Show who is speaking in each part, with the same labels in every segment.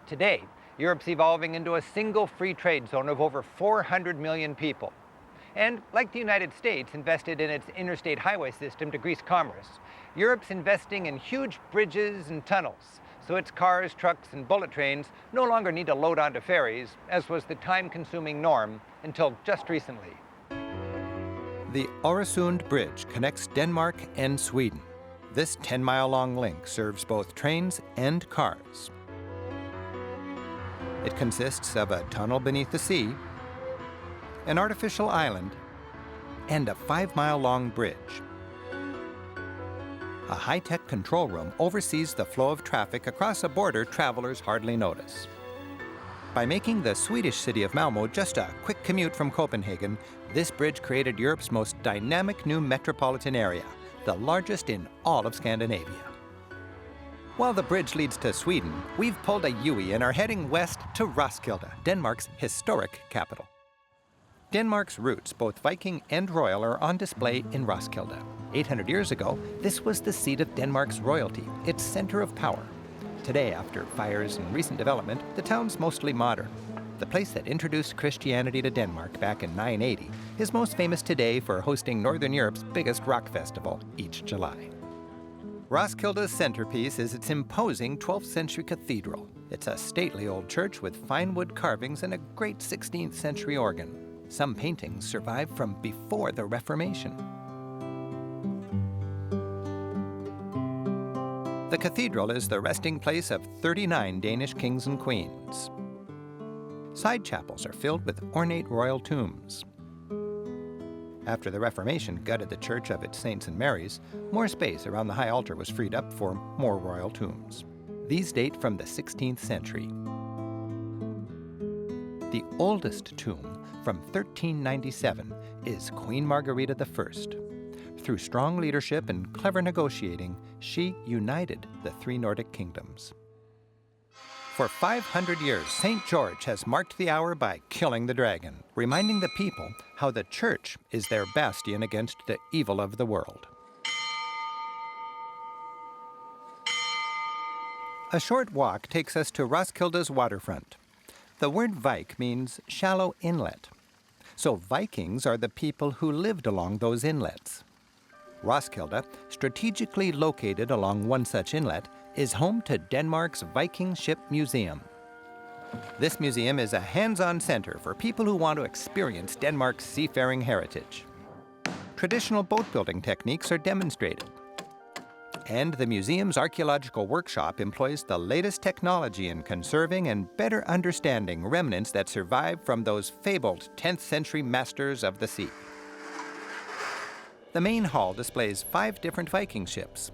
Speaker 1: Today, Europe's evolving into a single free trade zone of over 400 million people. And like the United States invested in its interstate highway system to grease commerce, Europe's investing in huge bridges and tunnels, so its cars, trucks, and bullet trains no longer need to load onto ferries, as was the time-consuming norm until just recently.
Speaker 2: The Öresund Bridge connects Denmark and Sweden. This 10-mile-long link serves both trains and cars. It consists of a tunnel beneath the sea, an artificial island, and a 5-mile-long bridge. A high-tech control room oversees the flow of traffic across a border travelers hardly notice. By making the Swedish city of Malmö just a quick commute from Copenhagen, this bridge created Europe's most dynamic new metropolitan area, the largest in all of Scandinavia. While the bridge leads to Sweden, we've pulled a U-ey and are heading west to Roskilde, Denmark's historic capital. Denmark's roots, both Viking and royal, are on display in Roskilde. 800 years ago, this was the seat of Denmark's royalty, its center of power. Today, after fires and recent development, the town's mostly modern. The place that introduced Christianity to Denmark back in 980 is most famous today for hosting Northern Europe's biggest rock festival each July. Roskilde's centerpiece is its imposing 12th century cathedral. It's a stately old church with fine wood carvings and a great 16th century organ. Some paintings survive from before the Reformation. The cathedral is the resting place of 39 Danish kings and queens. Side chapels are filled with ornate royal tombs. After the Reformation gutted the church of its saints and Marys, more space around the high altar was freed up for more royal tombs. These date from the 16th century. The oldest tomb, from 1397, is Queen Margareta I. Through strong leadership and clever negotiating, she united the three Nordic kingdoms. For 500 years, St. George has marked the hour by killing the dragon, reminding the people how the church is their bastion against the evil of the world. A short walk takes us to Roskilde's waterfront. The word Vik means shallow inlet. So Vikings are the people who lived along those inlets. Roskilde, strategically located along one such inlet, is home to Denmark's Viking Ship Museum. This museum is a hands-on center for people who want to experience Denmark's seafaring heritage. Traditional boat-building techniques are demonstrated. And the museum's archaeological workshop employs the latest technology in conserving and better understanding remnants that survive from those fabled 10th century masters of the sea. The main hall displays 5 different Viking ships.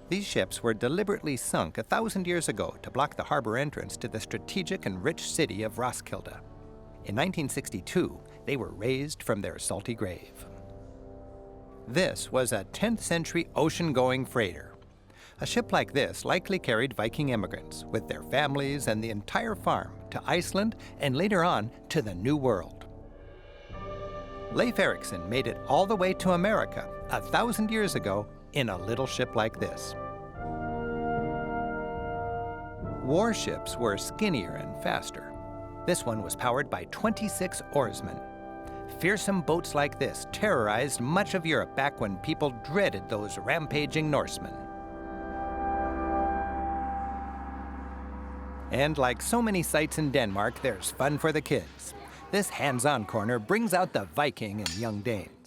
Speaker 2: These ships were deliberately sunk 1,000 years ago to block the harbor entrance to the strategic and rich city of Roskilde. In 1962, they were raised from their salty grave. This was a 10th century ocean-going freighter. A ship like this likely carried Viking immigrants with their families and the entire farm to Iceland and later on to the New World. Leif Erikson made it all the way to America 1,000 years ago in a little ship like this. Warships were skinnier and faster. This one was powered by 26 oarsmen. Fearsome boats like this terrorized much of Europe back when people dreaded those rampaging Norsemen. And like so many sites in Denmark, there's fun for the kids. This hands-on corner brings out the Viking in young Danes.